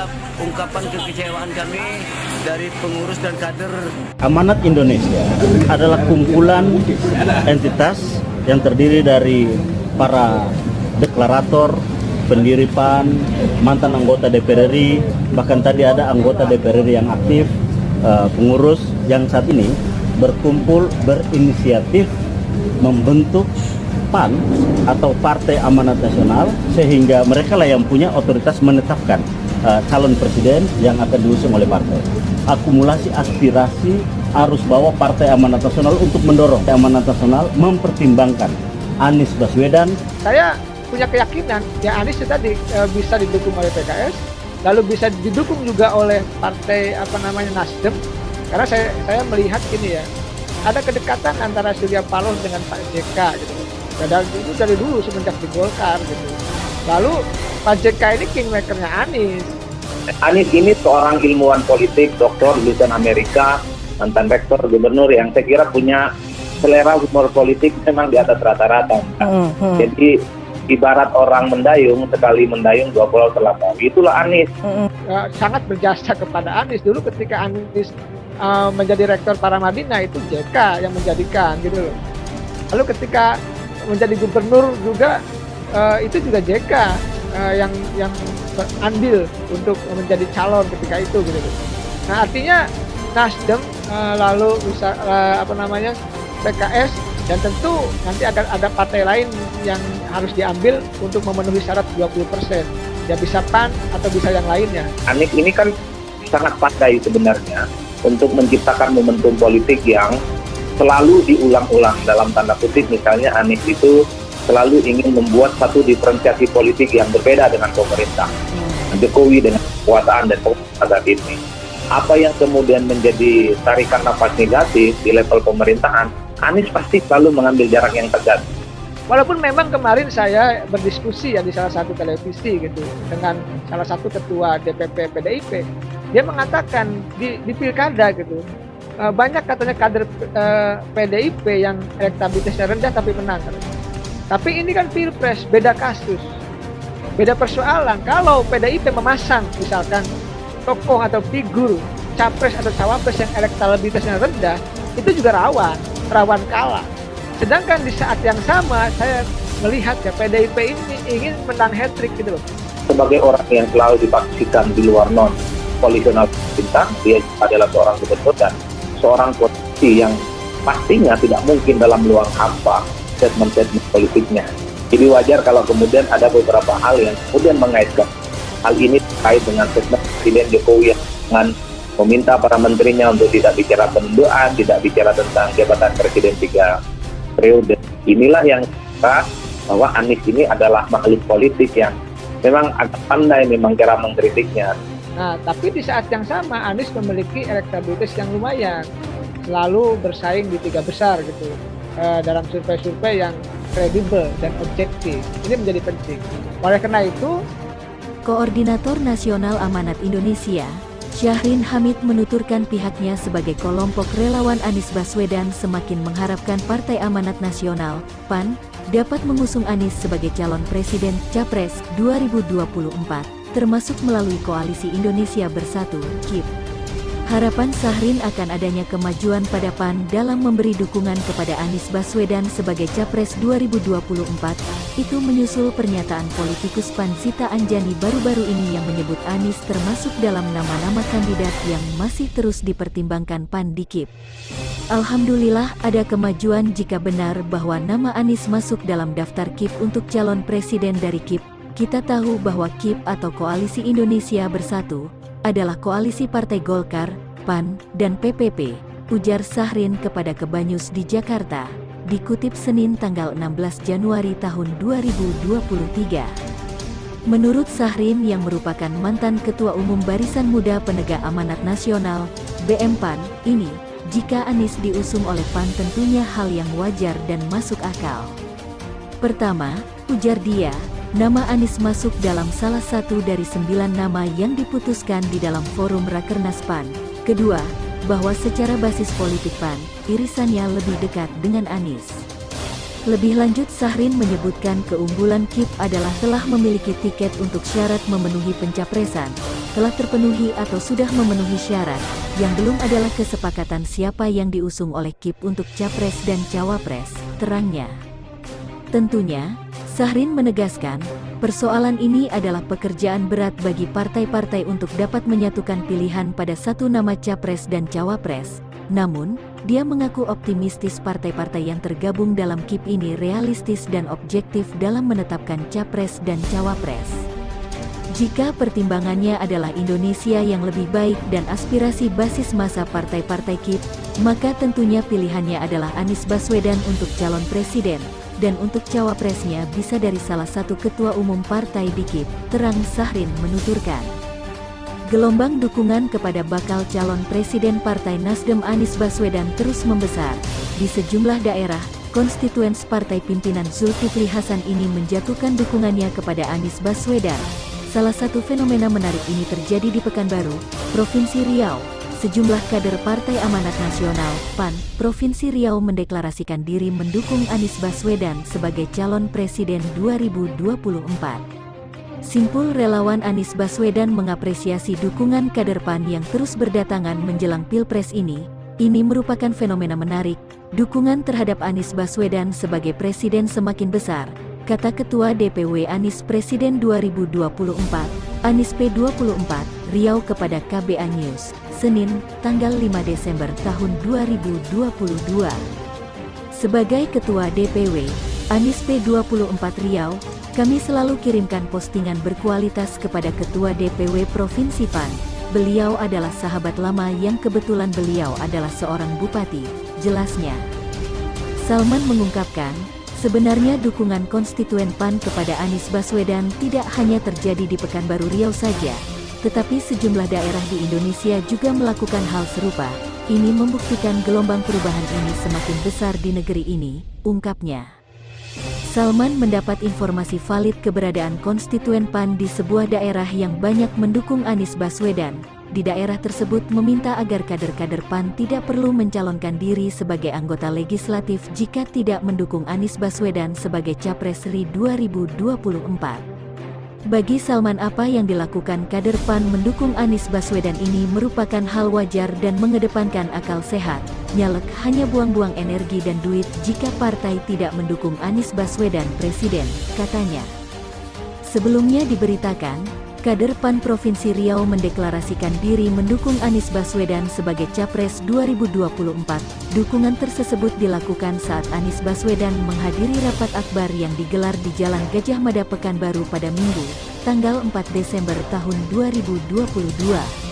adalah ungkapan kekecewaan kami dari pengurus dan kader. Amanat Indonesia adalah kumpulan entitas yang terdiri dari para deklarator, pendiri PAN, mantan anggota DPR RI, bahkan tadi ada anggota DPR RI yang aktif, pengurus yang saat ini berkumpul berinisiatif membentuk PAN atau Partai Amanat Nasional, sehingga mereka lah yang punya otoritas menetapkan calon presiden yang akan diusung oleh partai. Akumulasi aspirasi arus bawah Partai Amanat Nasional untuk mendorong Partai Amanat Nasional mempertimbangkan Anies Baswedan. Saya punya keyakinan ya Anies itu tadi bisa didukung oleh PKS, lalu bisa didukung juga oleh partai Nasdem, karena saya melihat ini ya, ada kedekatan antara Surya Paloh dengan Pak JK gitu. Dan itu dari dulu semenjak di Golkar gitu. Lalu Pak JK ini kingmakernya Anies. Anies ini seorang ilmuwan politik, doktor lulusan Amerika, mantan rektor gubernur yang saya kira punya selera humor politik memang di atas rata-rata. Jadi ibarat orang mendayung, sekali mendayung dua pulau terlampau. Itulah Anies. Sangat berjasa kepada Anies dulu ketika Anies menjadi rektor Paramadina, itu JK yang menjadikan gitu loh. Lalu ketika menjadi gubernur juga itu juga JK yang andil untuk menjadi calon ketika itu gitu. Nah artinya Nasdem lalu bisa PKS, dan tentu nanti akan ada partai lain yang harus diambil untuk memenuhi syarat 20%. Ya bisa PAN atau bisa yang lainnya. Anies ini kan sangat pandai sebenarnya untuk menciptakan momentum politik yang selalu diulang-ulang. Dalam tanda kutip, misalnya Anies itu selalu ingin membuat satu diferensiasi politik yang berbeda dengan pemerintah. Jokowi dengan kekuasaan dan saat ini. Apa yang kemudian menjadi tarikan nafas negatif di level pemerintahan, Anies pasti selalu mengambil jarak yang tegas. Walaupun memang kemarin saya berdiskusi ya di salah satu televisi gitu dengan salah satu ketua DPP PDIP, dia mengatakan di pilkada gitu, banyak katanya kader PDIP yang elektabilitasnya rendah tapi menang. Tapi ini kan pilpres, beda kasus, beda persoalan. Kalau PDIP memasang misalkan tokoh atau figur capres atau cawapres yang elektabilitasnya rendah, itu juga rawan kalah. Sedangkan di saat yang sama saya melihat ya PDIP ini ingin menang hat-trick gitu loh. Sebagai orang yang selalu dipastikan di luar non koalisional pemerintah, dia adalah seorang gubernur dan seorang politisi yang pastinya tidak mungkin dalam luang hampa statement-statement politiknya. Jadi wajar kalau kemudian ada beberapa hal yang kemudian mengaitkan hal ini terkait dengan statement Presiden Jokowi dengan meminta para menterinya untuk tidak bicara penundaan, tidak bicara tentang jabatan presiden 3 periode. Inilah yang kita bahwa Anies ini adalah makhluk politik yang memang agak pandai memang cara mengkritiknya. Nah, tapi di saat yang sama Anies memiliki elektabilitas yang lumayan, selalu bersaing di 3 besar gitu, dalam survei-survei yang kredibel dan objektif. Ini menjadi penting. Oleh karena itu, Koordinator Nasional Amanat Indonesia, Syahrin Hamid menuturkan pihaknya sebagai kelompok relawan Anies Baswedan semakin mengharapkan Partai Amanat Nasional, PAN, dapat mengusung Anies sebagai calon presiden Capres 2024. Termasuk melalui Koalisi Indonesia Bersatu, KIP. Harapan Syahrin akan adanya kemajuan pada PAN dalam memberi dukungan kepada Anies Baswedan sebagai Capres 2024, itu menyusul pernyataan politikus PAN Sita Anjani baru-baru ini yang menyebut Anies termasuk dalam nama-nama kandidat yang masih terus dipertimbangkan PAN di KIP. Alhamdulillah ada kemajuan jika benar bahwa nama Anies masuk dalam daftar KIP untuk calon presiden dari KIP. Kita tahu bahwa KIP atau Koalisi Indonesia Bersatu adalah koalisi Partai Golkar, PAN, dan PPP, ujar Syahrin kepada Kebanyus di Jakarta, dikutip Senin tanggal 16 Januari tahun 2023. Menurut Syahrin yang merupakan mantan Ketua Umum Barisan Muda Penegak Amanat Nasional, BM PAN, ini, jika Anies diusung oleh PAN tentunya hal yang wajar dan masuk akal. Pertama, ujar dia, nama Anies masuk dalam salah satu dari 9 nama yang diputuskan di dalam forum Rakernas PAN. Kedua, bahwa secara basis politik PAN, irisannya lebih dekat dengan Anies. Lebih lanjut, Syahrin menyebutkan keunggulan KIP adalah telah memiliki tiket untuk syarat memenuhi pencapresan, telah terpenuhi atau sudah memenuhi syarat, yang belum adalah kesepakatan siapa yang diusung oleh KIP untuk capres dan cawapres, terangnya. Tentunya, Syahrin menegaskan, persoalan ini adalah pekerjaan berat bagi partai-partai untuk dapat menyatukan pilihan pada satu nama capres dan cawapres. Namun, dia mengaku optimistis partai-partai yang tergabung dalam KIP ini realistis dan objektif dalam menetapkan capres dan cawapres. Jika pertimbangannya adalah Indonesia yang lebih baik dan aspirasi basis massa partai-partai KIP, maka tentunya pilihannya adalah Anies Baswedan untuk calon presiden, dan untuk cawapresnya bisa dari salah satu ketua umum partai di KIP, terang Syahrin menuturkan. Gelombang dukungan kepada bakal calon presiden Partai Nasdem Anies Baswedan terus membesar. Di sejumlah daerah, konstituen partai pimpinan Zulkifli Hasan ini menjatuhkan dukungannya kepada Anies Baswedan. Salah satu fenomena menarik ini terjadi di Pekanbaru, Provinsi Riau. Sejumlah kader Partai Amanat Nasional, PAN, Provinsi Riau mendeklarasikan diri mendukung Anies Baswedan sebagai calon presiden 2024. Simpul relawan Anies Baswedan mengapresiasi dukungan kader PAN yang terus berdatangan menjelang Pilpres ini. Ini merupakan fenomena menarik, dukungan terhadap Anies Baswedan sebagai presiden semakin besar, kata Ketua DPW Anies Presiden 2024, Anies P24, Riau kepada KBA News, Senin, tanggal 5 Desember tahun 2022. Sebagai Ketua DPW, Anies P24 Riau, kami selalu kirimkan postingan berkualitas kepada Ketua DPW Provinsi PAN. Beliau adalah sahabat lama yang kebetulan beliau adalah seorang bupati, jelasnya. Salman mengungkapkan, sebenarnya dukungan konstituen PAN kepada Anies Baswedan tidak hanya terjadi di Pekanbaru Riau saja, tetapi sejumlah daerah di Indonesia juga melakukan hal serupa. Ini membuktikan gelombang perubahan ini semakin besar di negeri ini, ungkapnya. Salman mendapat informasi valid keberadaan konstituen PAN di sebuah daerah yang banyak mendukung Anies Baswedan. Di daerah tersebut meminta agar kader-kader PAN tidak perlu mencalonkan diri sebagai anggota legislatif jika tidak mendukung Anies Baswedan sebagai Capres RI 2024. Bagi Salman, apa yang dilakukan kader PAN mendukung Anies Baswedan ini merupakan hal wajar dan mengedepankan akal sehat. Nyalek hanya buang-buang energi dan duit jika partai tidak mendukung Anies Baswedan presiden, katanya. Sebelumnya diberitakan, kader PAN Provinsi Riau mendeklarasikan diri mendukung Anies Baswedan sebagai Capres 2024. Dukungan tersebut dilakukan saat Anies Baswedan menghadiri rapat akbar yang digelar di Jalan Gajah Mada Pekanbaru pada Minggu, tanggal 4 Desember tahun 2022.